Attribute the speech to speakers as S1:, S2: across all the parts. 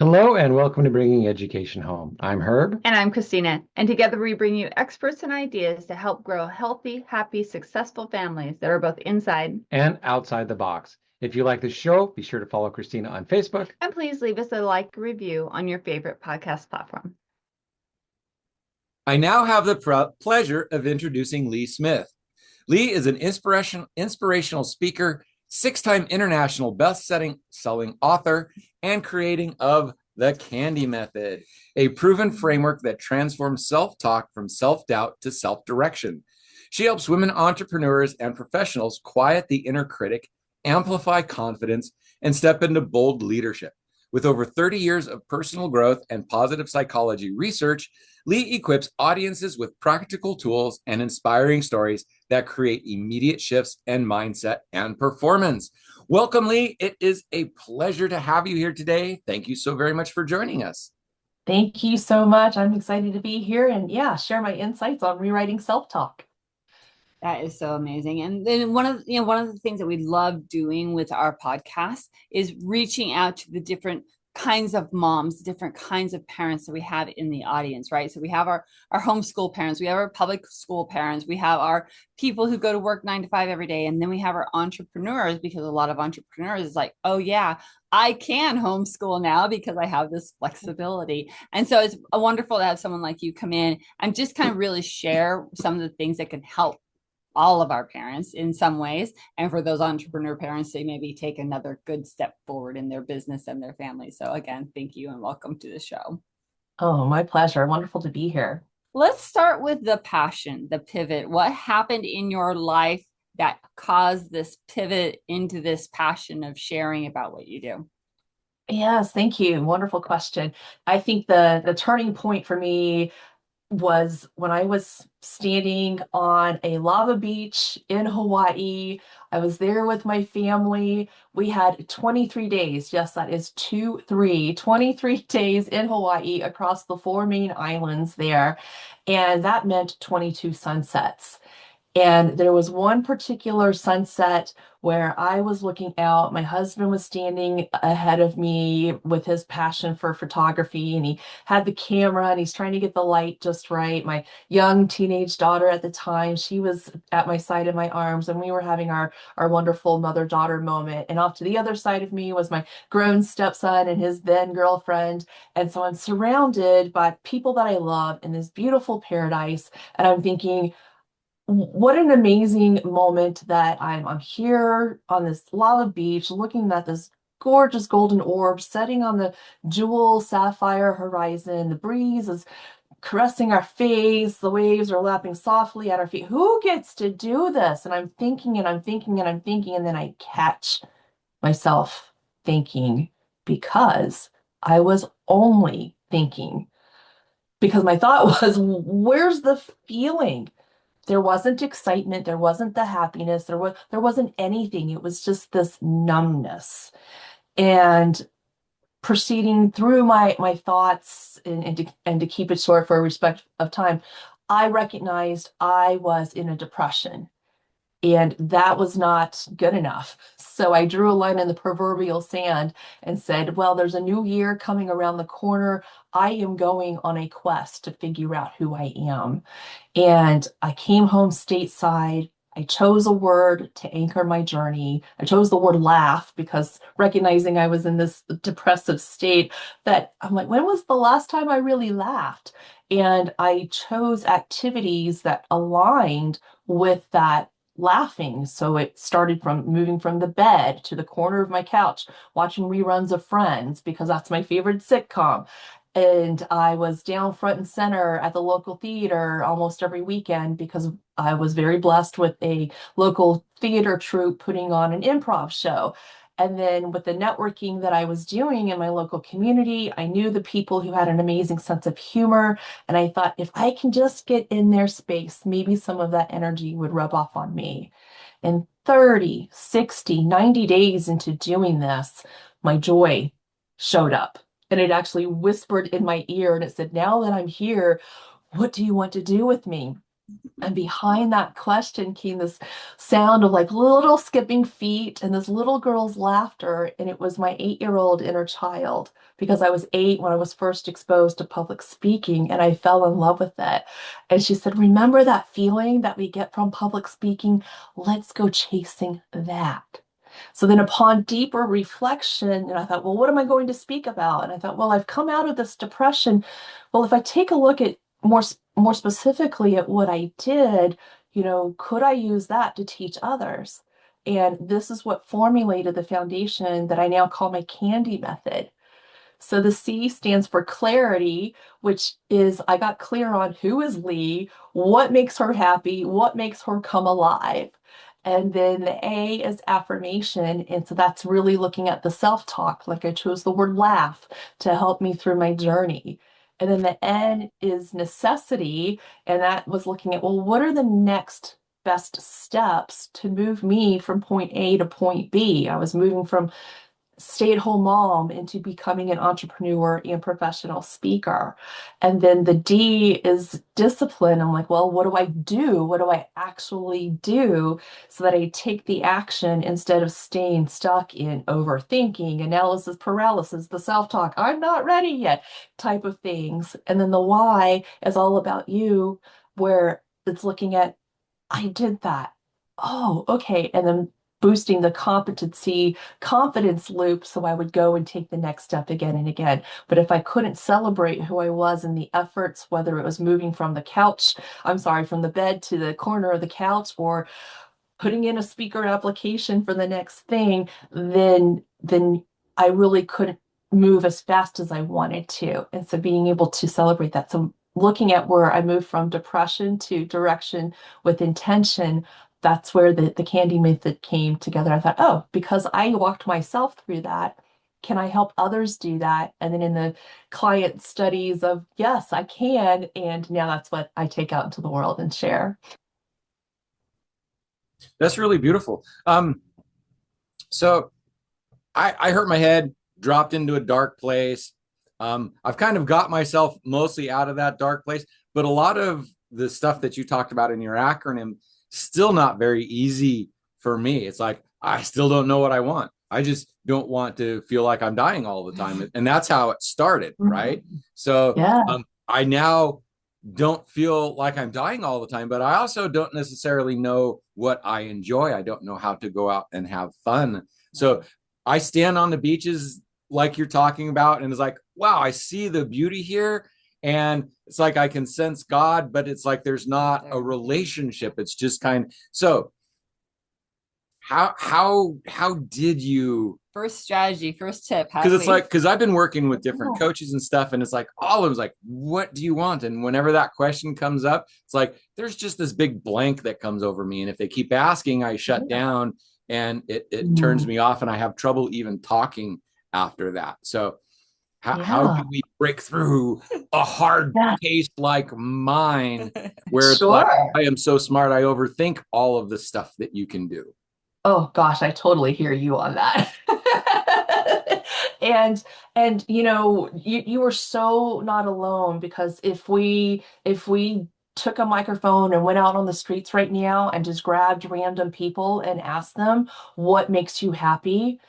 S1: Hello and welcome to Bringing Education Home. I'm Herb.
S2: And I'm Christina. And together we bring you experts and ideas to help grow healthy, happy, successful families that are both inside.
S1: And outside the box. If you like the show, be sure to follow Christina on Facebook.
S2: And please leave us a like review on your favorite podcast platform.
S3: I now have the pleasure of introducing Lee Smith. Lee is an inspirational speaker, six-time international best-selling author, and creating of The Candy Method, a proven framework that transforms self-talk from self-doubt to self-direction. She helps women entrepreneurs and professionals quiet the inner critic, amplify confidence, and step into bold leadership. With over 30 years of personal growth and positive psychology research, Lee equips audiences with practical tools and inspiring stories that create immediate shifts in mindset and performance. Welcome, Lee. It is a pleasure to have you here today. Thank you so very much for joining us.
S4: Thank you so much. I'm excited to be here and share my insights on rewriting self-talk.
S5: That is so amazing. And then one of the things that we love doing with our podcast is reaching out to the different kinds of moms, different kinds of parents that we have in the audience, right? So we have our homeschool parents, we have our public school parents, we have our people who go to work 9 to 5 every day. And then we have our entrepreneurs, because a lot of entrepreneurs is like, oh yeah, I can homeschool now because I have this flexibility. And so it's wonderful to have someone like you come in and just kind of really share some of the things that can help all of our parents in some ways. And for those entrepreneur parents, they maybe take another good step forward in their business and their family. So again, thank you and welcome to the show.
S4: Oh, my pleasure. Wonderful to be here.
S5: Let's start with the passion, the pivot. What happened in your life that caused this pivot into this passion of sharing about what you do?
S4: Yes, thank you. Wonderful question. I think the turning point for me was when I was standing on a lava beach in Hawaii. I was there with my family. We had 23 days. Yes, that is 23 days in Hawaii across the 4 main islands there. And that meant 22 sunsets. And there was one particular sunset where I was looking out. My husband was standing ahead of me with his passion for photography, and he had the camera and he's trying to get the light just right. My young teenage daughter at the time, she was at my side in my arms, and we were having our wonderful mother-daughter moment. And off to the other side of me was my grown stepson and his then girlfriend. And so I'm surrounded by people that I love in this beautiful paradise. And I'm thinking, what an amazing moment that I'm here on this lava beach looking at this gorgeous golden orb setting on the jewel sapphire horizon. The breeze is caressing our face. The waves are lapping softly at our feet. Who gets to do this? And I'm thinking and I'm thinking and I'm thinking, and then I catch myself thinking, because I was only thinking. Because my thought was, where's the feeling? There wasn't excitement, there wasn't the happiness, there wasn't anything. It was just this numbness. And proceeding through my thoughts and to keep it short for respect of time, I recognized I was in a depression. And that was not good enough. So I drew a line in the proverbial sand and said, well, there's a new year coming around the corner. I am going on a quest to figure out who I am. And I came home stateside. I chose a word to anchor my journey. I chose the word laugh, because recognizing I was in this depressive state, that I'm like, when was the last time I really laughed? And I chose activities that aligned with that laughing. So it started from moving from the bed to the corner of my couch, watching reruns of Friends, because that's my favorite sitcom. And I was down front and center at the local theater almost every weekend, because I was very blessed with a local theater troupe putting on an improv show. And then with the networking that I was doing in my local community, I knew the people who had an amazing sense of humor. And I thought, if I can just get in their space, maybe some of that energy would rub off on me. And 30, 60, 90 days into doing this, my joy showed up. And it actually whispered in my ear, and it said, now that I'm here, what do you want to do with me? And behind that question came this sound of like little skipping feet and this little girl's laughter. And it was my 8-year-old inner child, because I was 8 when I was first exposed to public speaking, and I fell in love with it. And she said, remember that feeling that we get from public speaking? Let's go chasing that. So then, upon deeper reflection, and I thought, well, what am I going to speak about? And I thought, well, I've come out of this depression. Well, if I take a look at more specifically at what I did, could I use that to teach others? And this is what formulated the foundation that I now call my candy method. So the C stands for clarity, which is I got clear on who is Lee, what makes her happy, what makes her come alive. And then the A is affirmation. And so that's really looking at the self-talk. Like I chose the word laugh to help me through my journey. And then the N is necessity. And that was looking at, well, what are the next best steps to move me from point A to point B? I was moving from stay-at-home mom into becoming an entrepreneur and professional speaker. And then the D is discipline. I'm like, well, what do I do? What do I actually do so that I take the action instead of staying stuck in overthinking, analysis paralysis, the self-talk, I'm not ready yet type of things. And then the Y is all about you, where it's looking at, I did that. Oh, okay. And then boosting the confidence loop, so I would go and take the next step again and again. But if I couldn't celebrate who I was in the efforts, whether it was moving from the bed to the corner of the couch, or putting in a speaker application for the next thing, then I really couldn't move as fast as I wanted to. And so being able to celebrate that. So looking at where I moved from depression to direction with intention, that's where the candy method came together. I thought, oh, because I walked myself through that, can I help others do that? And then in the client studies of, yes, I can. And now that's what I take out into the world and share.
S3: That's really beautiful. So I hurt my head, dropped into a dark place. I've kind of got myself mostly out of that dark place, but a lot of the stuff that you talked about in your acronym, still not very easy for me. It's like, I still don't know what I want. I just don't want to feel like I'm dying all the time. And that's how it started, right? So
S4: Yeah.
S3: I now don't feel like I'm dying all the time, but I also don't necessarily know what I enjoy. I don't know how to go out and have fun. So I stand on the beaches like you're talking about, and it's like, wow, I see the beauty here. And it's like I can sense God, but it's like there's not a relationship. It's just so how did you
S5: First strategy, first tip?
S3: Because it's like, because I've been working with different coaches and stuff, and it's like all of them's like, what do you want? And whenever that question comes up, it's like there's just this big blank that comes over me. And if they keep asking, I shut down, and it turns me off, and I have trouble even talking after that. So how do we break through a hard case like mine, where it's like, I am so smart, I overthink all of the stuff that you can do?
S4: Oh gosh, I totally hear you on that. And you were so not alone, because if we took a microphone and went out on the streets right now and just grabbed random people and asked them what makes you happy,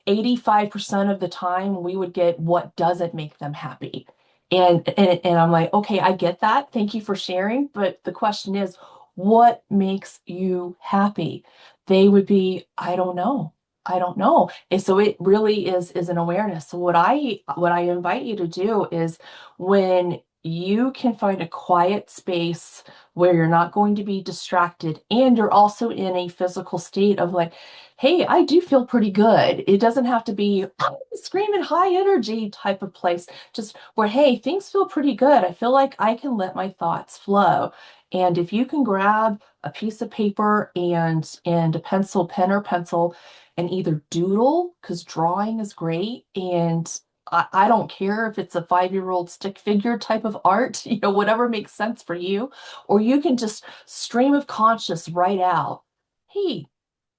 S4: 85% of the time we would get what doesn't make them happy. And I'm like, okay, I get that. Thank you for sharing. But the question is, what makes you happy? They would be, I don't know. I don't know. And so it really is an awareness. So what I invite you to do is, when you can find a quiet space where you're not going to be distracted, and you're also in a physical state of like, hey, I do feel pretty good. It doesn't have to be screaming high energy type of place, just where, hey, things feel pretty good. I feel like I can let my thoughts flow. And if you can grab a piece of paper and a pen or pencil, and either doodle, because drawing is great, and I don't care if it's a 5-year-old stick figure type of art, whatever makes sense for you, or you can just stream of conscious write out, hey,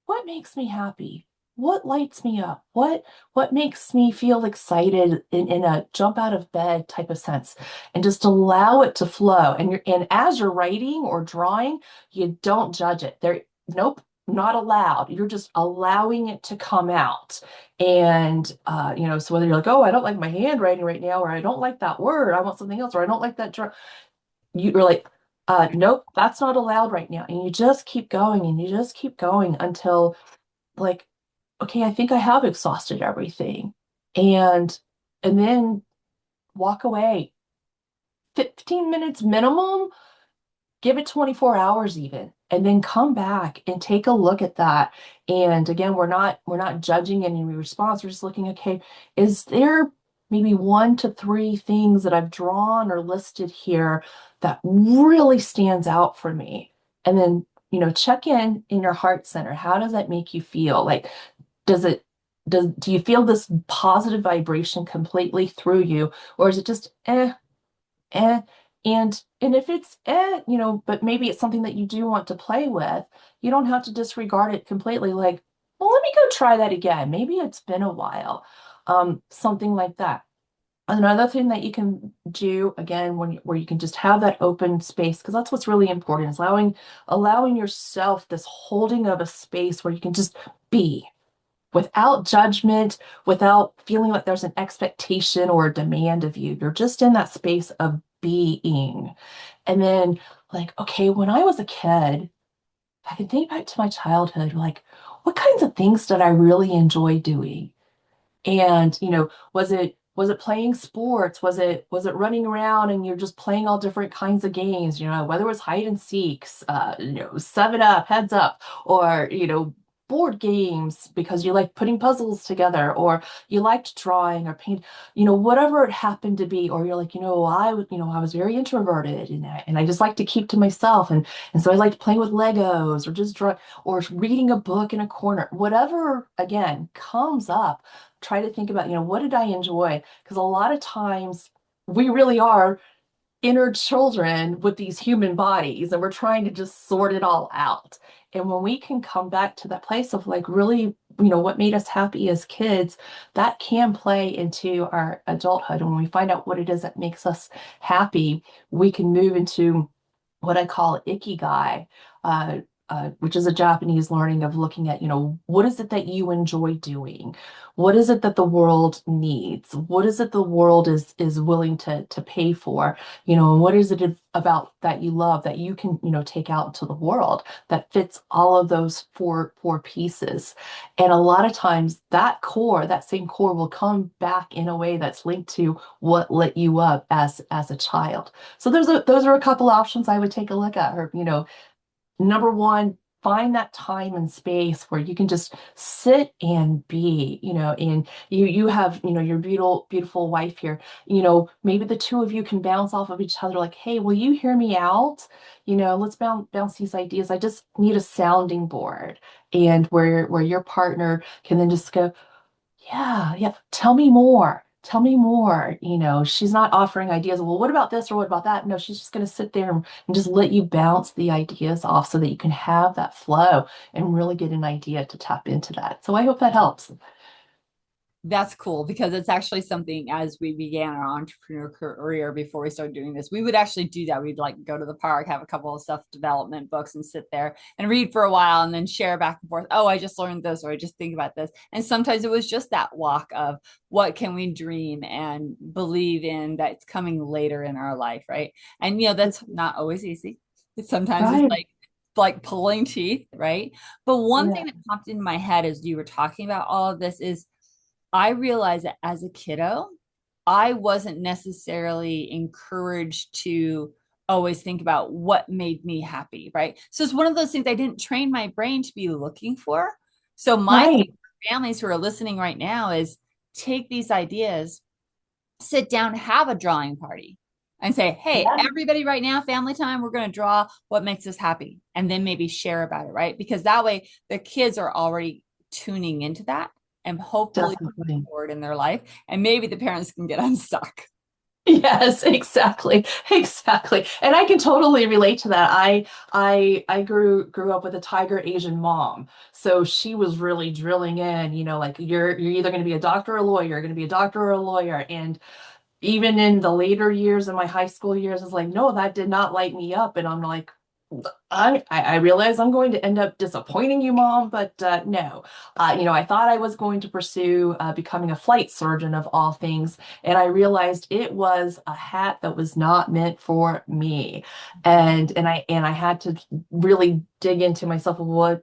S4: what makes me happy? what lights me up? What makes me feel excited in a jump out of bed type of sense? And just allow it to flow. And as you're writing or drawing, you don't judge it. Nope, not allowed. You're just allowing it to come out. And so whether you're like, oh, I don't like my handwriting right now, or I don't like that word, I want something else, or I don't like that you're like, nope, that's not allowed right now. And you just keep going and you just keep going until like, okay, I think I have exhausted everything. And then walk away. 15 minutes minimum, give it 24 hours even, and then come back and take a look at that. And again, we're not judging any response. We're just looking, okay, is there maybe 1 to 3 things that I've drawn or listed here that really stands out for me? And then, check in your heart center. How does that make you feel? Like, do you feel this positive vibration completely through you, or is it just eh? And if it's but maybe it's something that you do want to play with, you don't have to disregard it completely. Like, well, let me go try that again. Maybe it's been a while. Something like that. Another thing that you can do again where you can just have that open space, because that's what's really important, is allowing yourself this holding of a space where you can just be without judgment, without feeling like there's an expectation or a demand of you. You're just in that space of being. And then, like, okay, when I was a kid, I can think back to my childhood, like, what kinds of things did I really enjoy doing? And, was it playing sports? Was it running around and you're just playing all different kinds of games, whether it was hide and seeks, 7 Up, Heads Up, or, board games because you like putting puzzles together, or you liked drawing or paint, whatever it happened to be, or you're like, I was very introverted and I just like to keep to myself. And so I liked playing with Legos or just draw or reading a book in a corner, whatever, again, comes up. Try to think about, what did I enjoy? Because a lot of times we really are inner children with these human bodies, and we're trying to just sort it all out. And when we can come back to that place of like really, what made us happy as kids, that can play into our adulthood. And when we find out what it is that makes us happy, we can move into what I call ikigai, which is a Japanese learning of looking at, what is it that you enjoy doing? What is it that the world needs? What is it the world is willing to pay for? And what is it about that you love that you can, take out into the world that fits all of those four pieces? And a lot of times that same core will come back in a way that's linked to what lit you up as a child. So those are a couple options I would take a look at. Or, number one, find that time and space where you can just sit and be, and you have, your beautiful wife here, maybe the two of you can bounce off of each other like, hey, will you hear me out? Let's bounce these ideas. I just need a sounding board. And where your partner can then just go, yeah, tell me more. Tell me more. She's not offering ideas. Well, what about this or what about that? No, she's just going to sit there and just let you bounce the ideas off so that you can have that flow and really get an idea to tap into that. So I hope that helps.
S5: That's cool, because it's actually something, as we began our entrepreneur career before we started doing this, we would actually do that. We'd like go to the park, have a couple of self-development books and sit there and read for a while and then share back and forth. Oh, I just learned this, or I just think about this. And sometimes it was just that walk of what can we dream and believe in that's coming later in our life, right? And that's not always easy. Sometimes it's like pulling teeth, right? But one thing that popped into my head as you were talking about all of this is I realized that as a kiddo, I wasn't necessarily encouraged to always think about what made me happy, right? So it's one of those things I didn't train my brain to be looking for. So my families who are listening right now is take these ideas, sit down, have a drawing party and say, hey, everybody right now, family time, we're going to draw what makes us happy. And then maybe share about it, right? Because that way the kids are already tuning into that and hopefully moving forward in their life, and maybe the parents can get unstuck.
S4: Yes, exactly. Exactly. And I can totally relate to that. I grew up with a tiger Asian mom. So she was really drilling in, like you're either going to be a doctor or a lawyer, you're going to be a doctor or a lawyer. And even in the later years in my high school years, it's like, no, that did not light me up. And I'm like, I realize I'm going to end up disappointing you, Mom, but no. I thought I was going to pursue becoming a flight surgeon of all things, and I realized it was a hat that was not meant for me. And I had to really dig into myself of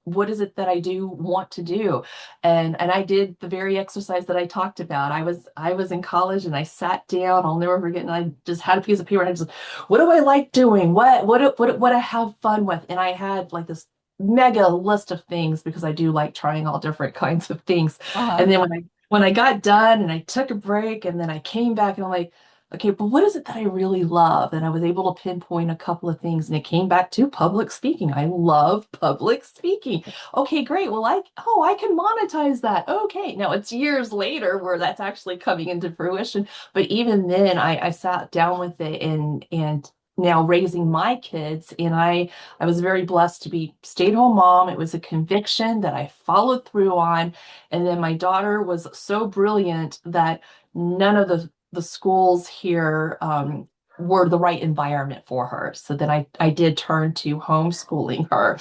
S4: what is it that I do want to do? And I did the very exercise that I talked about. I was in college and I sat down, I'll never forget, and I just had a piece of paper and I just, what do I like doing? What I have fun with? And I had like this mega list of things because I do like trying all different kinds of things.
S5: Uh-huh.
S4: And then when I got done and I took a break and then I came back and I'm like, okay, but what is it that I really love? And I was able to pinpoint a couple of things and it came back to public speaking. I love public speaking. Okay, great. Well, I can monetize that. Okay. Now it's years later where that's actually coming into fruition. But even then I sat down with it and now raising my kids, and I was very blessed to be stay-at-home mom. It was a conviction that I followed through on. And then my daughter was so brilliant that none of the schools here were the right environment for her. So then I did turn to homeschooling her.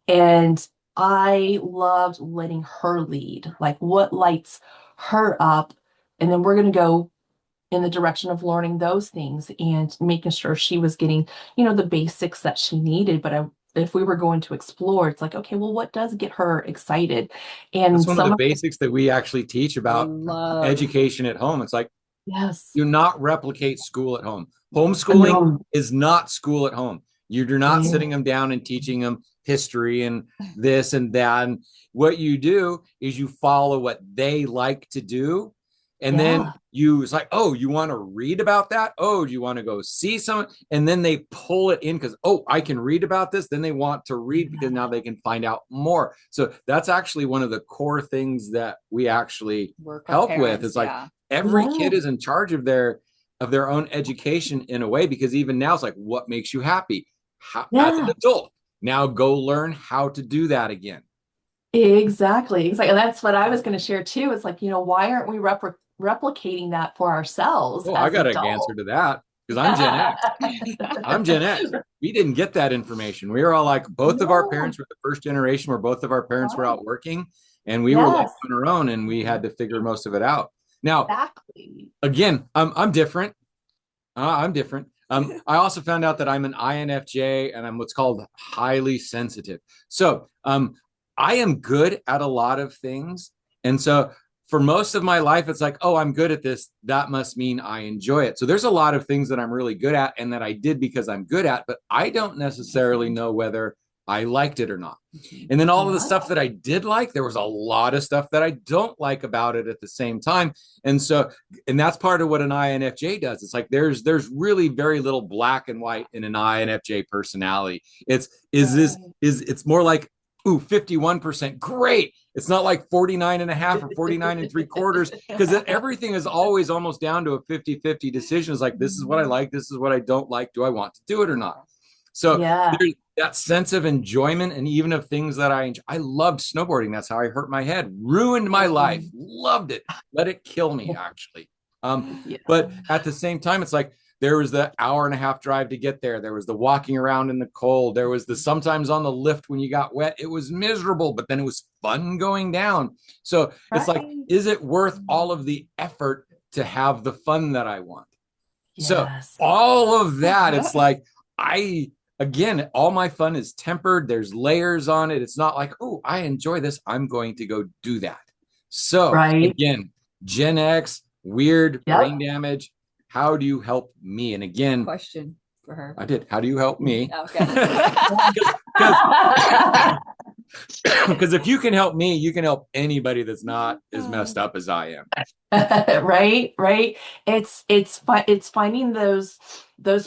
S4: And I loved letting her lead, like what lights her up. And then we're going to go in the direction of learning those things and making sure she was getting, the basics that she needed. But if we were going to explore, it's like, okay, well, what does get her excited? And
S3: That's one of
S4: some
S3: the
S4: of
S3: basics that we actually teach
S5: I
S3: about
S5: love.
S3: education at home. It's like,
S4: yes,
S3: do not replicate school at home. Homeschooling
S4: no,
S3: is not school at home. You're not
S4: yeah.
S3: sitting them down and teaching them history and this and that. And what you do is you follow what they like to do. And then it's like, oh, you want to read about that? Oh, do you want to go see someone? And then they pull it in because, oh, I can read about this. Then they want to read because now they can find out more. So that's actually one of the core things that we actually
S5: Work
S3: help with.
S5: parents,
S3: It's like,
S5: yeah.
S3: every
S4: Yeah.
S3: kid is in charge of their own education in a way, because even now it's like, what makes you happy? As an adult, now go learn how to do that again.
S4: Exactly. And that's what I was going to share too. It's like, why aren't we replicating that for ourselves
S3: Oh, I
S4: as
S3: got an
S4: adults?
S3: answer to that because I'm Gen X. I'm Gen X. We didn't get that information. We were all like, both of our parents were the first generation where both of our parents were out working, and we were left on our own, and we had to figure most of it out. Now,
S4: Exactly.
S3: again, I'm different. I'm different. I also found out that I'm an INFJ and I'm what's called highly sensitive. So I am good at a lot of things. And so for most of my life, it's like, oh, I'm good at this. That must mean I enjoy it. So there's a lot of things that I'm really good at and that I did because I'm good at, but I don't necessarily know whether I liked it or not. And then all of the stuff that I did like, there was a lot of stuff that I don't like about it at the same time. And that's part of what an INFJ does. It's like there's really very little black and white in an INFJ personality. It's more like, ooh, 51%, great. It's not like 49.5 or 49.75, because everything is always almost down to a 50-50 decision. It's like, this is what I like, this is what I don't like. Do I want to do it or not? So there's that sense of enjoyment, and even of things that I enjoy. I loved snowboarding. That's how I hurt my head, ruined my life, loved it, let it kill me, actually. But at the same time, it's like, there was the hour-and-a-half drive to get there. There was the walking around in the cold. There was the sometimes on the lift when you got wet. It was miserable, but then it was fun going down. So it's like, is it worth all of the effort to have the fun that I want? So all of that, it's like, again, all my fun is tempered. There's layers on it. It's not like, oh, I enjoy this, I'm going to go do that. So again, Gen X, weird, brain damage. How do you help me? And again,
S5: question for her.
S3: I did. How do you help me?
S5: Okay.
S3: Because if you can help me, you can help anybody that's not as messed up as I am.
S4: Right. It's finding those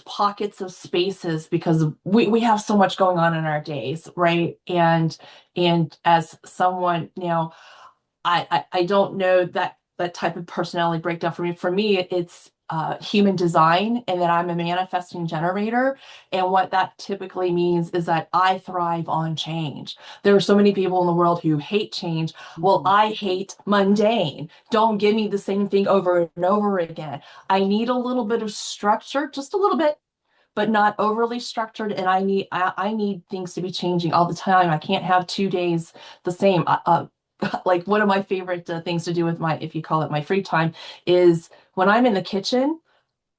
S4: pockets of spaces, because we have so much going on in our days, right? And as someone, I don't know that type of personality breakdown for me. For me, human design, and that I'm a manifesting generator. And what that typically means is that I thrive on change. There are so many people in the world who hate change. Well, I hate mundane. Don't give me the same thing over and over again. I need a little bit of structure, just a little bit, but not overly structured. And I need things to be changing all the time. I can't have 2 days the same. Like one of my favorite things to do with my, if you call it my free time, is when I'm in the kitchen.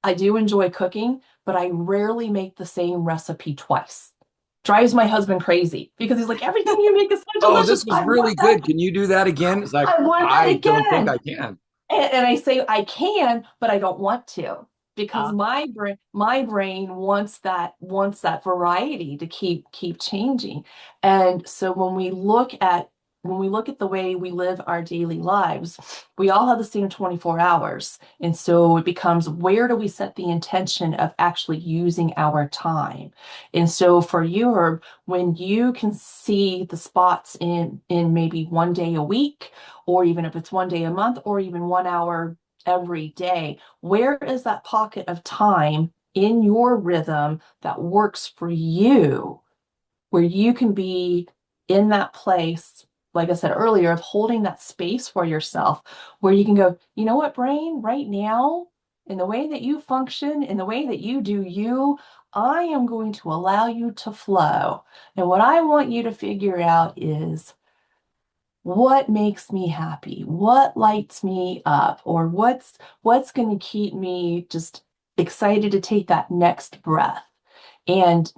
S4: I do enjoy cooking, but I rarely make the same recipe twice. Drives my husband crazy because he's like, everything you make is so
S3: Oh,
S4: delicious.
S3: this was really good. Can you do that again? It's like,
S4: I want that
S3: I don't think
S4: again.
S3: I can.
S4: And I say I can, but I don't want to, because
S5: Ah.
S4: my brain wants that variety to keep changing. And so when we look at the way we live our daily lives, we all have the same 24 hours. And so it becomes, where do we set the intention of actually using our time? And so for you, Herb, when you can see the spots in maybe one day a week, or even if it's one day a month, or even 1 hour every day, where is that pocket of time in your rhythm that works for you, where you can be in that place, like I said earlier, of holding that space for yourself, where you can go, you know what, brain, right now, in the way that you function, in the way that you do you, I am going to allow you to flow. And what I want you to figure out is, what makes me happy, what lights me up, or what's going to keep me just excited to take that next breath. And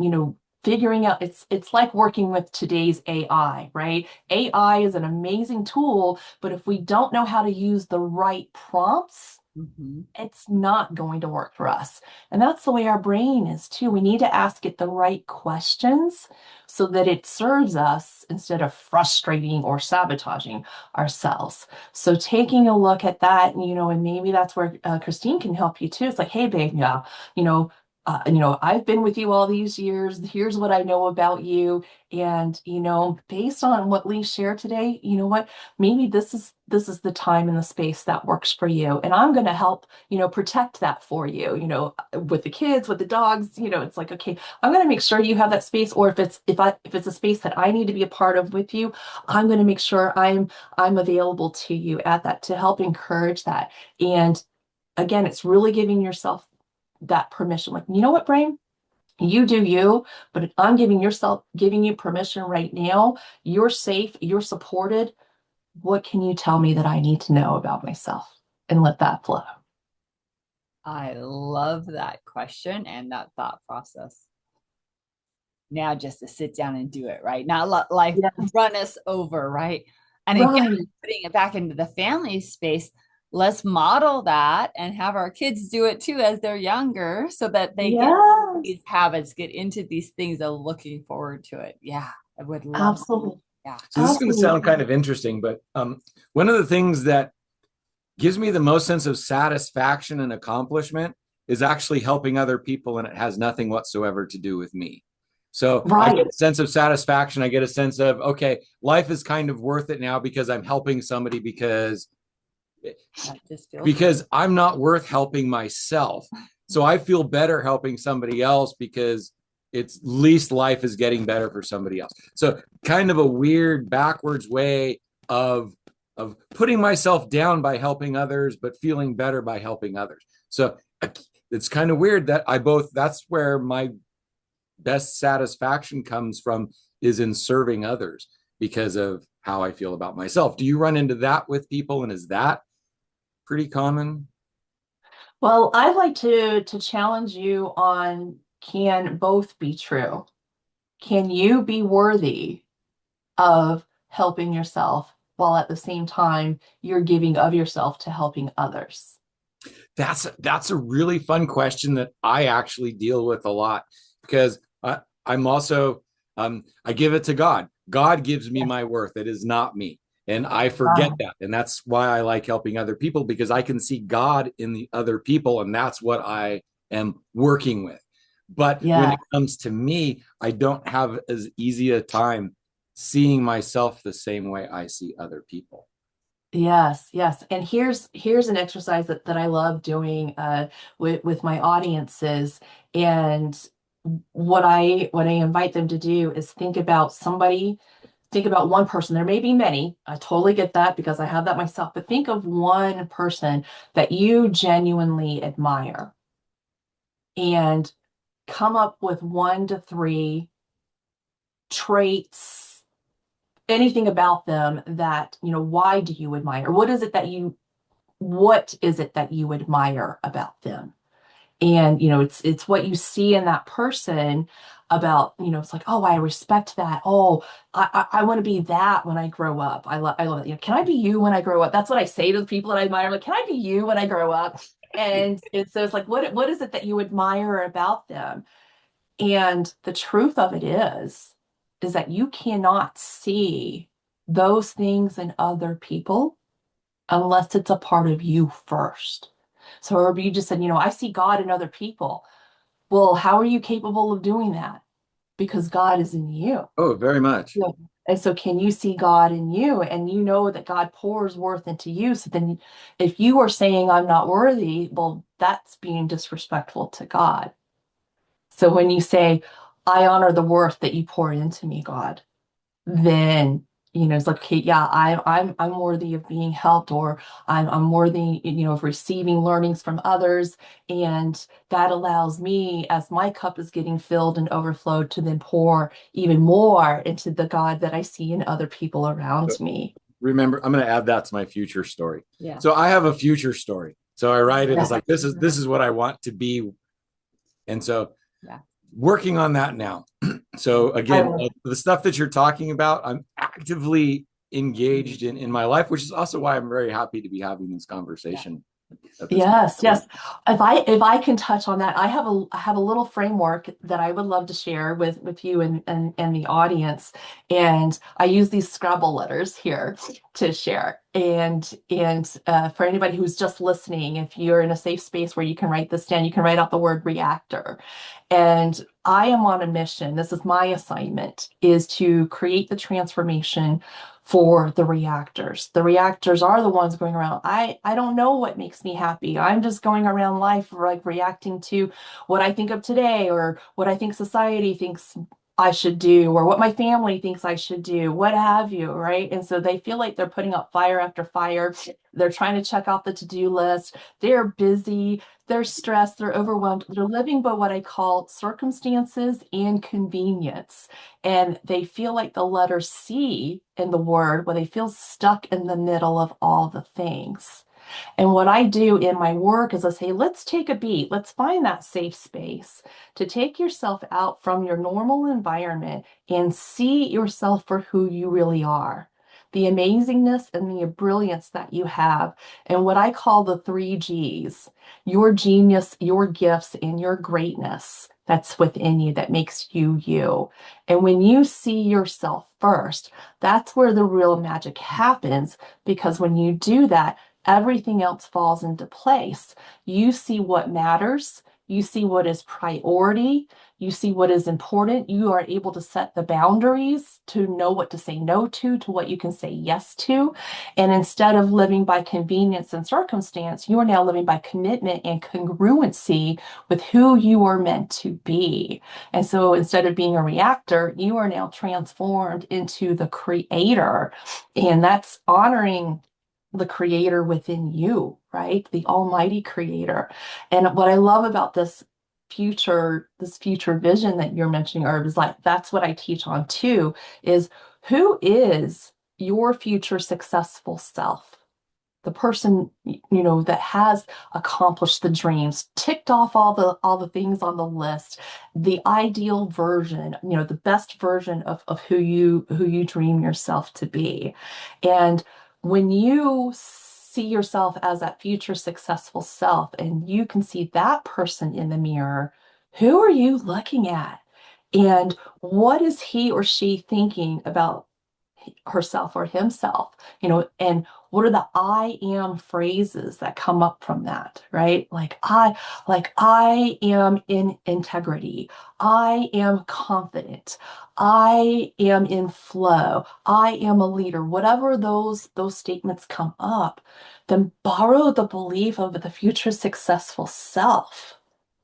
S4: figuring out, it's like working with today's AI, right? AI is an amazing tool, but if we don't know how to use the right prompts, it's not going to work for us. And that's the way our brain is too. We need to ask it the right questions so that it serves us instead of frustrating or sabotaging ourselves. So taking a look at that, and maybe that's where Christine can help you too. It's like, hey, babe, yeah, you know, I've been with you all these years. Here's what I know about you. And, based on what Lee shared today, you know what, maybe this is the time and the space that works for you. And I'm going to help, protect that for you, with the kids, with the dogs, it's like, okay, I'm going to make sure you have that space. Or if it's a space that I need to be a part of with you, I'm going to make sure I'm available to you at that, to help encourage that. And again, it's really giving yourself that permission. Like, you know what, brain? You do you, but I'm giving you permission right now. You're safe, you're supported. What can you tell me that I need to know about myself? And let that flow.
S5: I love that question and that thought process. Now just to sit down and do it, right? Not let life run us over, right? And again, putting it back into the family space, let's model that and have our kids do it too as they're younger, so that they get these habits, get into these things of looking forward to it. Yeah, I would love
S4: Absolutely.
S5: Yeah.
S3: So this is going to sound kind of interesting, but one of the things that gives me the most sense of satisfaction and accomplishment is actually helping other people, and it has nothing whatsoever to do with me. So I get a sense of satisfaction. I get a sense of, okay, life is kind of worth it now because I'm helping somebody, because I'm not worth helping myself. So I feel better helping somebody else because it's least life is getting better for somebody else. So kind of a weird backwards way of putting myself down by helping others, but feeling better by helping others. So it's kind of weird that that's where my best satisfaction comes from, is in serving others because of how I feel about myself. Do you run into that with people? And is that pretty common?
S4: Well, I'd like to challenge you on, can both be true? Can you be worthy of helping yourself while at the same time you're giving of yourself to helping others?
S3: That's a really fun question that I actually deal with a lot, because I'm also I give it to God. God gives me my worth. It is not me. And I forget that. And that's why I like helping other people, because I can see God in the other people, and that's what I am working with. But when it comes to me, I don't have as easy a time seeing myself the same way I see other people.
S4: Yes, yes. And here's an exercise that I love doing with my audiences. And what I invite them to do is think about one person. There may be many. I totally get that because I have that myself, but think of one person that you genuinely admire and come up with 1 to 3 traits, anything about them that, why do you admire? What is it that you admire about them? And it's what you see in that person about, it's like, oh, I respect that. Oh, I want to be that when I grow up. I love it. Can I be you when I grow up? That's what I say to the people that I admire. I'm like, can I be you when I grow up? And so it's like, what is it that you admire about them? And the truth of it is that you cannot see those things in other people unless it's a part of you first. So, or you just said, I see God in other people. Well, how are you capable of doing that? Because God is in you.
S3: Oh, very much.
S4: Yeah. And so, can you see God in you? And you know that God pours worth into you. So then, if you are saying, I'm not worthy, well, that's being disrespectful to God. So, when you say, I honor the worth that you pour into me, God, then it's like, okay, yeah, I'm worthy of being helped, or I'm worthy, of receiving learnings from others, and that allows me, as my cup is getting filled and overflowed, to then pour even more into the God that I see in other people around me.
S3: Remember, I'm going to add that to my future story.
S5: Yeah.
S3: So I have a future story. So I write it as
S4: Yeah.
S3: like, this is what I want to be. And so
S5: Yeah.
S3: working on that now. So again, the stuff that you're talking about, I'm actively engaged in my life, which is also why I'm very happy to be having this conversation.
S4: Yes, yes. If I can touch on that, I have a little framework that I would love to share with you and the audience. And I use these Scrabble letters here to share. And for anybody who's just listening, if you're in a safe space where you can write this down, you can write out the word reactor. And I am on a mission. This is my assignment, is to create the transformation for the reactors. The reactors are the ones going around. I don't know what makes me happy. I'm just going around life like reacting to what I think of today, or what I think society thinks I should do, or what my family thinks I should do, what have you, right? And so they feel like they're putting up fire after fire. They're trying to check off the to-do list. They're busy, they're stressed, they're overwhelmed. They're living by what I call circumstances and convenience. And they feel like the letter C in the word, where they feel stuck in the middle of all the things. And what I do in my work is I say, let's take a beat. Let's find that safe space to take yourself out from your normal environment and see yourself for who you really are. The amazingness and the brilliance that you have, and what I call the 3 Gs: your genius, your gifts, and your greatness that's within you that makes you you. And when you see yourself first, that's where the real magic happens, because when you do that, everything else falls into place. You see what matters. You see what is priority. You see what is important. You are able to set the boundaries to know what to say no to what you can say yes to. And instead of living by convenience and circumstance, you are now living by commitment and congruency with who you are meant to be. And so instead of being a reactor, you are now transformed into the creator. And that's honoring the creator within you, right? The almighty creator. And what I love about this future vision that you're mentioning, Herb, is like, that's what I teach on too, is who is your future successful self? The person, that has accomplished the dreams, ticked off all the things on the list, the ideal version, the best version of who you dream yourself to be. And when you see yourself as that future successful self, and you can see that person in the mirror, who are you looking at? And what is he or she thinking about herself or himself? And What are the I am phrases that come up from that, right? Like I am in integrity. I am confident. I am in flow. I am a leader. Whatever those statements come up, then borrow the belief of the future successful self,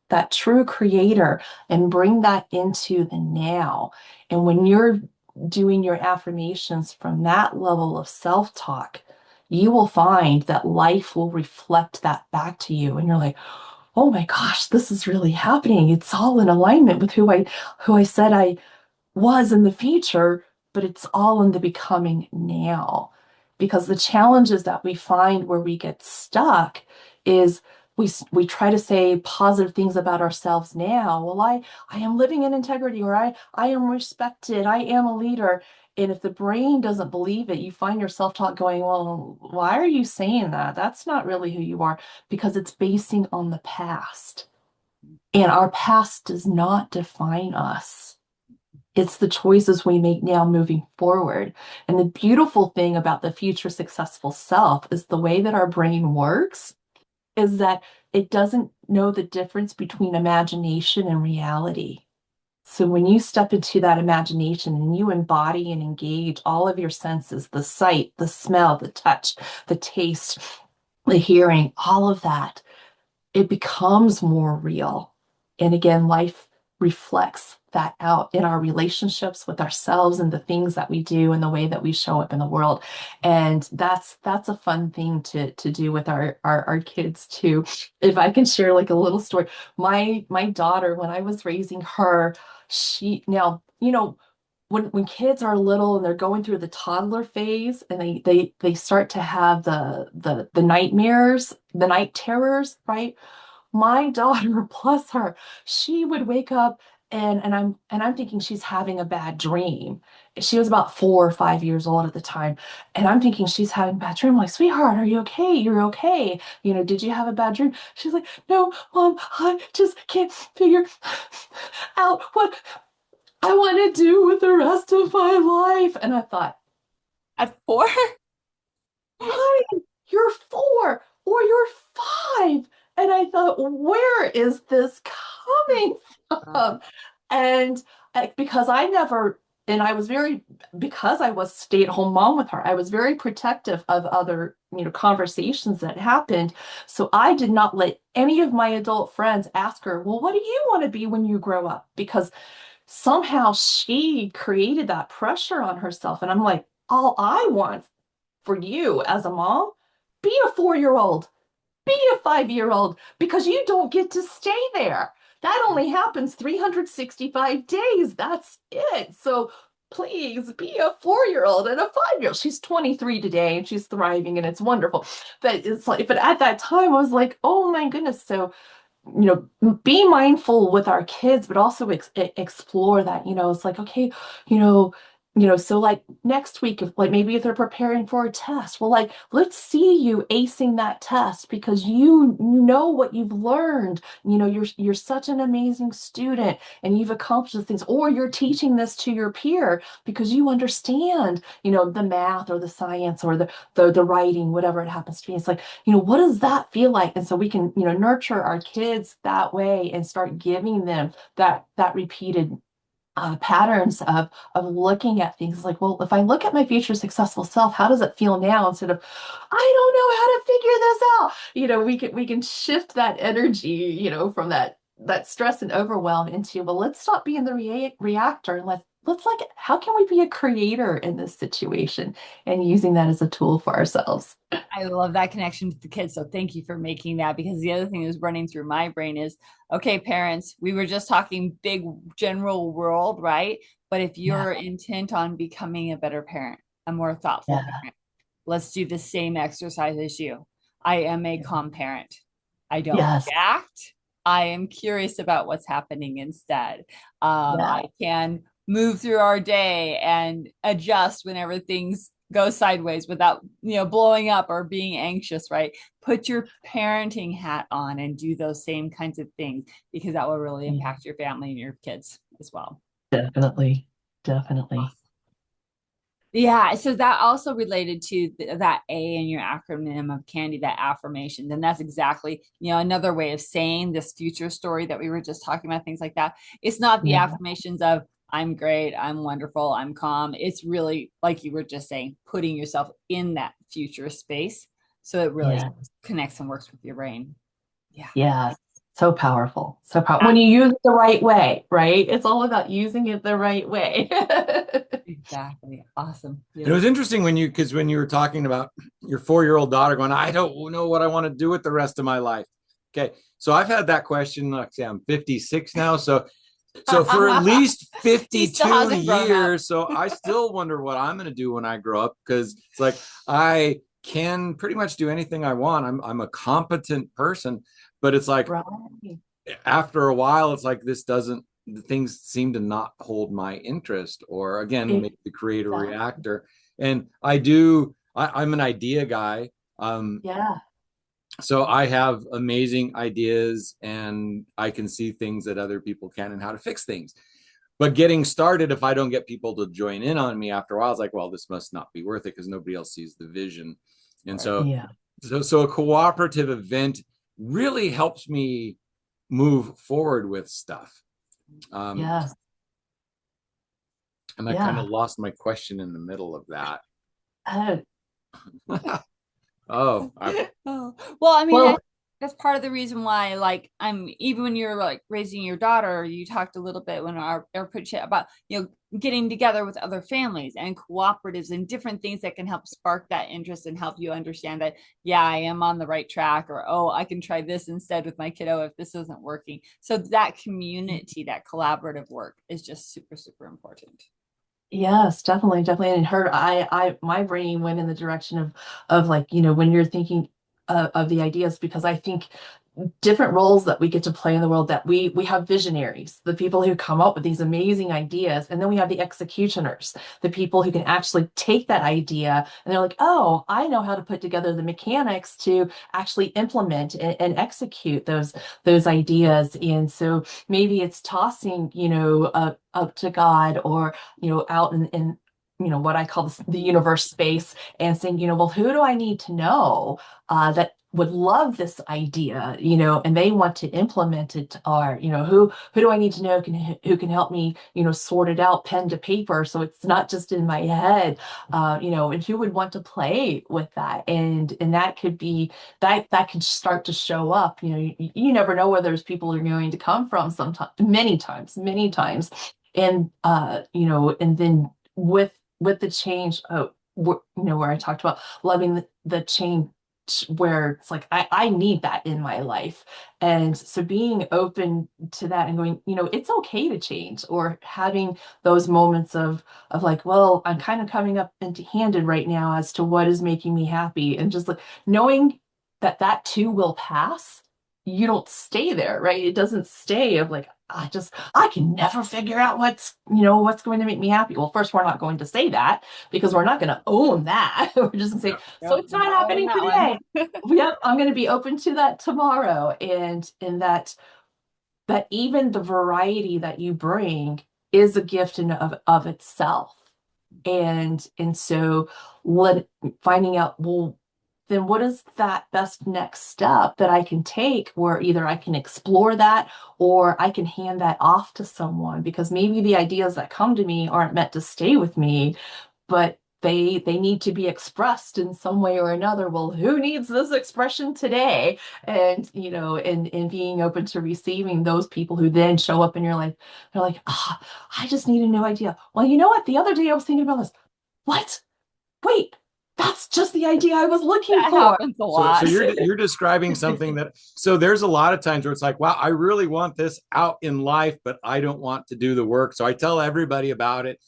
S4: that true creator, and bring that into the now. And when you're doing your affirmations from that level of self-talk, you will find that life will reflect that back to you. And you're like, oh my gosh, this is really happening. It's all in alignment with who I said I was in the future, but it's all in the becoming now. Because the challenges that we find where we get stuck is we try to say positive things about ourselves now. Well, I am living in integrity, or I am respected, I am a leader. And if the brain doesn't believe it, you find your self-talk going, well, why are you saying that? That's not really who you are, because it's basing on the past. And our past does not define us. It's the choices we make now moving forward. And the beautiful thing about the future successful self is the way that our brain works is that it doesn't know the difference between imagination and reality. So when you step into that imagination and you embody and engage all of your senses, the sight, the smell, the touch, the taste, the hearing, all of that, it becomes more real. And again, life reflects that out in our relationships with ourselves and the things that we do and the way that we show up in the world. And that's a fun thing to do with our kids too. If I can share like a little story, my daughter, when I was raising her, she now, when kids are little and they're going through the toddler phase and they start to have the nightmares, the night terrors, right? My daughter, bless her, she would wake up and I'm thinking she's having a bad dream. She was about 4 or 5 years old at the time. And I'm thinking she's having a bad dream. I'm like, sweetheart, are you okay? You're okay. Did you have a bad dream? She's like, no, Mom, I just can't figure out what I want to do with the rest of my life. And I thought,
S5: At 4?
S4: honey, you're 4 or you're 5. And I thought, where is this coming from? And because I never, and I was because I was stay-at-home mom with her, I was very protective of other, conversations that happened. So I did not let any of my adult friends ask her, well, what do you want to be when you grow up? Because somehow she created that pressure on herself. And I'm like, all I want for you as a mom, be a 4-year-old, be a 5-year-old, because you don't get to stay there. That only happens 365 days. That's it. So please be a 4-year-old and a 5-year-old. She's 23 today and she's thriving and it's wonderful. But it's like, but at that time I was like, oh my goodness. So be mindful with our kids, but also explore that, it's like, okay, so like next week, if they're preparing for a test, well, like, let's see you acing that test because you know what you've learned. You're such an amazing student and you've accomplished these things, or you're teaching this to your peer because you understand, the math or the science or the writing, whatever it happens to be. It's like, what does that feel like? And so we can, nurture our kids that way and start giving them that repeated patterns of looking at things like, well, if I look at my future successful self, how does it feel now? Instead of, I don't know how to figure this out. We can shift that energy, from that stress and overwhelm into, well, let's stop being the reactor and let's like, how can we be a creator in this situation and using that as a tool for ourselves?
S5: I love that connection to the kids. So thank you for making that, because the other thing that's running through my brain is, okay, parents, we were just talking big general world, right? But if you're intent on becoming a better parent, a more thoughtful parent, let's do the same exercise as you. I am a calm parent. I don't react. I am curious about what's happening instead. I can move through our day and adjust whenever things go sideways without, blowing up or being anxious, right? Put your parenting hat on and do those same kinds of things, because that will really impact your family and your kids as well.
S4: Definitely. Definitely.
S5: Awesome. Yeah, so that also related to that A in your acronym of Candy, that affirmation. And that's exactly, another way of saying this future story that we were just talking about, things like that. It's not the
S4: Yeah.
S5: affirmations of I'm great, I'm wonderful, I'm calm. It's really, like you were just saying, putting yourself in that future space. So it really
S4: Yeah.
S5: connects and works with your brain. Yeah.
S4: Yeah. So powerful. So powerful. When you use it the right way, right? It's all about using it the right way.
S5: Exactly. Awesome.
S3: And it was interesting because when you were talking about your 4-year-old daughter going, I don't know what I want to do with the rest of my life. Okay. So I've had that question. Like, say I'm 56 now. So for at least 52 years, so I still wonder what I'm going to do when I grow up, because it's like I can pretty much do anything I want. I'm a competent person, but it's like
S4: Right.
S3: after a while, it's like things seem to not hold my interest, or again, make the creator reactor. And I'm an idea guy.
S4: Yeah.
S3: So I have amazing ideas and I can see things that other people can and how to fix things. But getting started, if I don't get people to join in on me after a while, it's like, well, this must not be worth it because nobody else sees the vision. And
S4: Yeah.
S3: so a cooperative event really helps me move forward with stuff.
S4: Yes.
S3: And I kind of lost my question in the middle of that.
S5: Oh, well, I mean,
S4: Well,
S5: that's part of the reason why, like, even when you're like raising your daughter, you talked a little bit when our pitch about, getting together with other families and cooperatives and different things that can help spark that interest and help you understand that, yeah, I am on the right track, or, oh, I can try this instead with my kiddo if this isn't working. So that community, that collaborative work is just super, super important.
S4: yes, definitely, definitely. And my brain went in the direction of like, when you're thinking of the ideas, because I think different roles that we get to play in the world, that we have visionaries, the people who come up with these amazing ideas, and then we have the executioners, the people who can actually take that idea and they're like, oh, I know how to put together the mechanics to actually implement and execute those ideas. And so maybe it's tossing, up to God, or out in what I call the universe space, and saying, well, who do I need to know that would love this idea, and they want to implement it, or who do I need to know who can help me, sort it out pen to paper, so it's not just in my head, and who would want to play with that, and that could be that could start to show up. You never know where those people are going to come from. Sometimes, many times, and and then with the change, where I talked about loving the change, where it's like I need that in my life. And so being open to that and going, it's okay to change, or having those moments of like, well, I'm kind of coming up empty-handed right now as to what is making me happy, and just like knowing that too will pass. You don't stay there, right? It doesn't stay of like, I can never figure out what's going to make me happy. Well, first, we're not going to say that, because we're not going to own that. We're just going to say, so it's not happening today. Yep, I'm going to be open to that tomorrow. And in that even the variety that you bring is a gift in of itself. And so finding out, well, then what is that best next step that I can take, where either I can explore that or I can hand that off to someone, because maybe the ideas that come to me aren't meant to stay with me, but they need to be expressed in some way or another. Well, who needs this expression today? And and being open to receiving those people who then show up in your life. They're like, I just need a new idea. Well, you know what? The other day I was thinking about this. What? Wait, that's just the idea I was looking
S5: That
S4: for.
S5: happens a lot.
S3: So you're describing something so there's a lot of times where it's like, wow, I really want this out in life, but I don't want to do the work. So I tell everybody about it.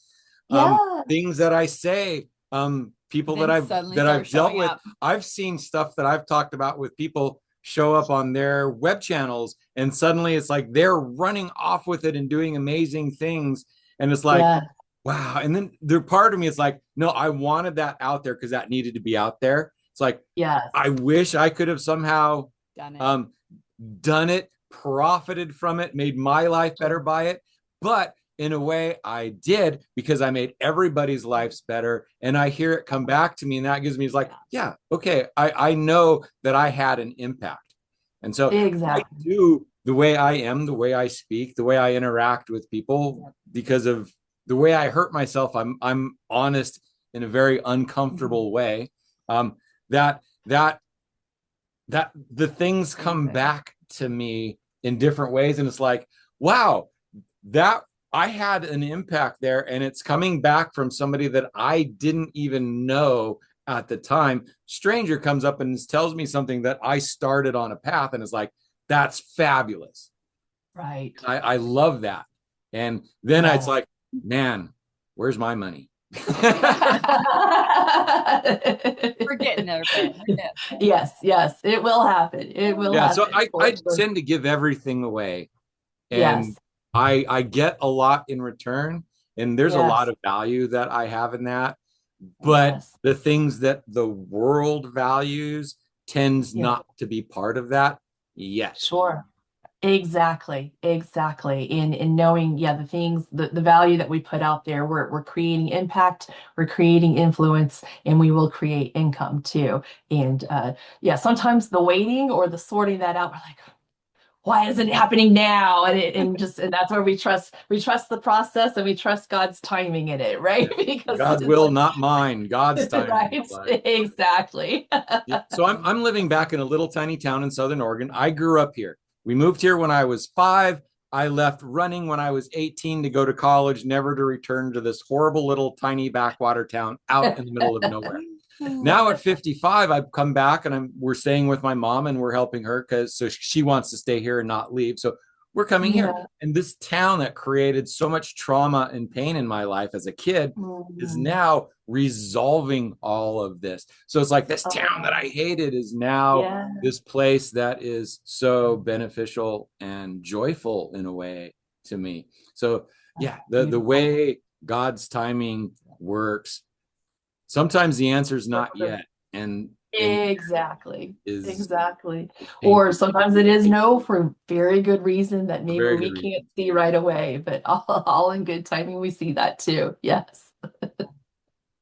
S4: Yeah.
S3: Things that I say, people
S5: Then
S3: that I've dealt with,
S5: up.
S3: I've seen stuff that I've talked about with people show up on their web channels, and suddenly it's like they're running off with it and doing amazing things. And it's like, wow. And then the part of me is like, no, I wanted that out there because that needed to be out there. It's like, I wish I could have somehow done it, profited from it, made my life better by it. But in a way, I did, because I made everybody's lives better. And I hear it come back to me. And that gives me, it's like, yeah, okay, I know that I had an impact. And so I
S4: Exactly.
S3: do the way I am, the way I speak, the way I interact with people, because of the way I hurt myself. I'm honest in a very uncomfortable way. That the things come back to me in different ways. And it's like, wow, that I had an impact there, and it's coming back from somebody that I didn't even know at the time. Stranger comes up and tells me something that I started on a path, and it's like, that's fabulous.
S4: Right.
S3: I love that. And then it's
S4: Yes.
S3: like, man, where's my money?
S5: We're getting there, Ben. We're getting there.
S4: Yes, it will happen. It will
S3: Yeah,
S4: happen.
S3: so I
S4: for sure.
S3: tend to give everything away, and
S4: Yes.
S3: I get a lot in return, and there's a
S4: Yes.
S3: lot of value that I have in that. But
S4: Yes.
S3: the things that the world values tends
S4: Yeah.
S3: not to be part of that yet.
S4: Sure. Exactly. In knowing, the things, the value that we put out there, we're creating impact, we're creating influence, and we will create income too. And sometimes the waiting or the sorting that out, we're like, why isn't it happening now? And that's where we trust the process, and we trust God's timing in it, right? Because
S3: God's
S4: it's
S3: will,
S4: like,
S3: not mine. God's timing.
S4: right, exactly.
S3: Yeah. So I'm living back in a little tiny town in Southern Oregon. I grew up here. We moved here when I was 5. I left running when I was 18 to go to college, never to return to this horrible little tiny backwater town out in the middle of nowhere. Now at 55, I've come back, and we're staying with my mom, and we're helping her so she wants to stay here and not leave. So we're coming here. And this town that created so much trauma and pain in my life as a kid is now resolving all of this. So it's like this town that I hated is now this place that is so beneficial and joyful in a way to me. So yeah, the way God's timing works, sometimes the answer is not yet. And
S4: Exactly.
S3: is
S4: Or sometimes it is no, for very good reason that maybe
S3: very
S4: we
S3: good
S4: can't see right away, but all in good timing, we see that too. Yes.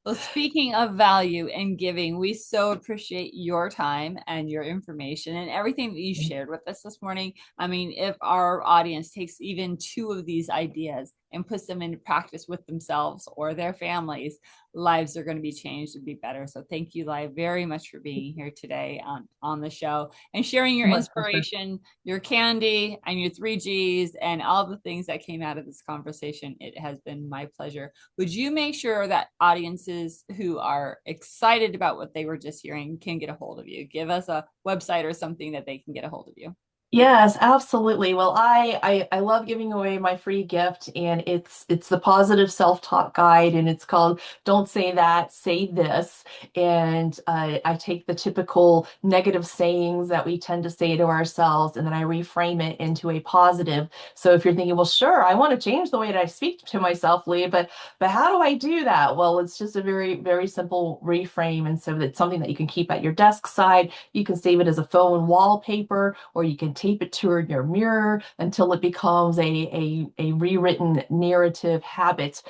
S5: Well, speaking of value and giving, we so appreciate your time and your information and everything that you shared with us this morning. I mean, if our audience takes even 2 of these ideas and puts them into practice with themselves or their families, lives are going to be changed and be better. So thank you, Lai, very much for being here today on the show and sharing your inspiration, your candy, and your 3 Gs and all the things that came out of this conversation. It has been my pleasure. Would you make sure that audiences who are excited about what they were just hearing can get a hold of you? Give us a website or something that they can get a hold of you.
S4: Yes, absolutely. Well, I love giving away my free gift, and it's the positive self-talk guide, and it's called "Don't Say That, Say This." And I take the typical negative sayings that we tend to say to ourselves, and then I reframe it into a positive. So if you're thinking, well, sure, I want to change the way that I speak to myself, Lee, but how do I do that? Well, it's just a very, very simple reframe, and so it's something that you can keep at your desk side. You can save it as a phone wallpaper, or you can tape it to your mirror until it becomes a rewritten narrative habit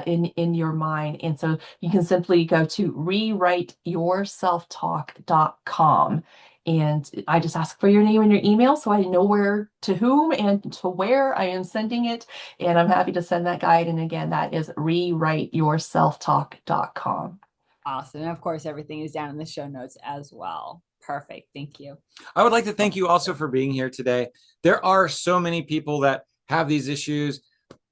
S4: in your mind. And so you can simply go to rewriteyourselftalk.com. And I just ask for your name and your email so I know where, to whom, and to where I am sending it. And I'm happy to send that guide. And again, that is rewriteyourselftalk.com.
S5: Awesome. And of course, everything is down in the show notes as well. Perfect. Thank you.
S3: I would like to thank you also for being here today. There are so many people that have these issues.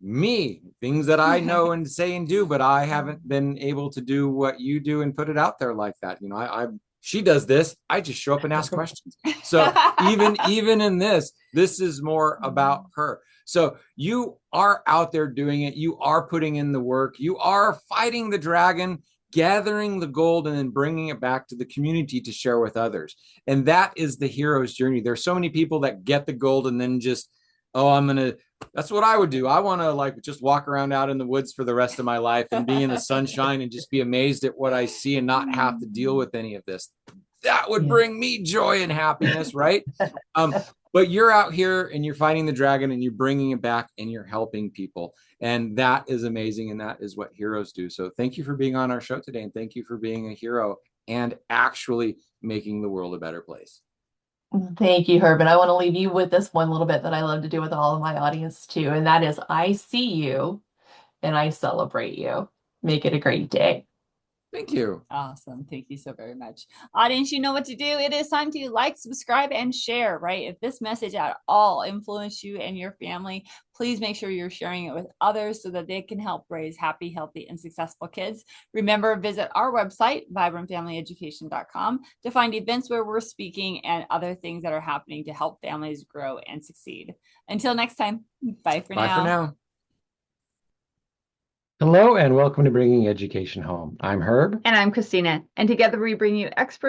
S3: Things that I know and say and do, but I haven't been able to do what you do and put it out there like that. You know, she does this. I just show up and ask questions. So even in this is more about her. So you are out there doing it. You are putting in the work. You are fighting the dragon, gathering the gold, and then bringing it back to the community to share with others. And that is the hero's journey. There's so many people that get the gold and then just, that's what I would do. I want to just walk around out in the woods for the rest of my life and be in the sunshine and just be amazed at what I see and not have to deal with any of this. That would bring me joy and happiness, right? But you're out here and you're fighting the dragon and you're bringing it back and you're helping people. And that is amazing. And that is what heroes do. So thank you for being on our show today. And thank you for being a hero and actually making the world a better place.
S4: Thank you, Herb. And I want to leave you with this one little bit that I love to do with all of my audience too. And that is, I see you and I celebrate you. Make it a great day.
S3: Thank you.
S5: Awesome. Thank you so very much. Audience, you know what to do. It is time to like, subscribe, and share, right? If this message at all influenced you and your family, please make sure you're sharing it with others so that they can help raise happy, healthy, and successful kids. Remember, visit our website, vibrantfamilyeducation.com, to find events where we're speaking and other things that are happening to help families grow and succeed. Until next time, bye for now.
S3: Bye for now.
S1: Hello and welcome to Bringing Education Home. I'm Herb.
S2: And I'm Christina. And together we bring you experts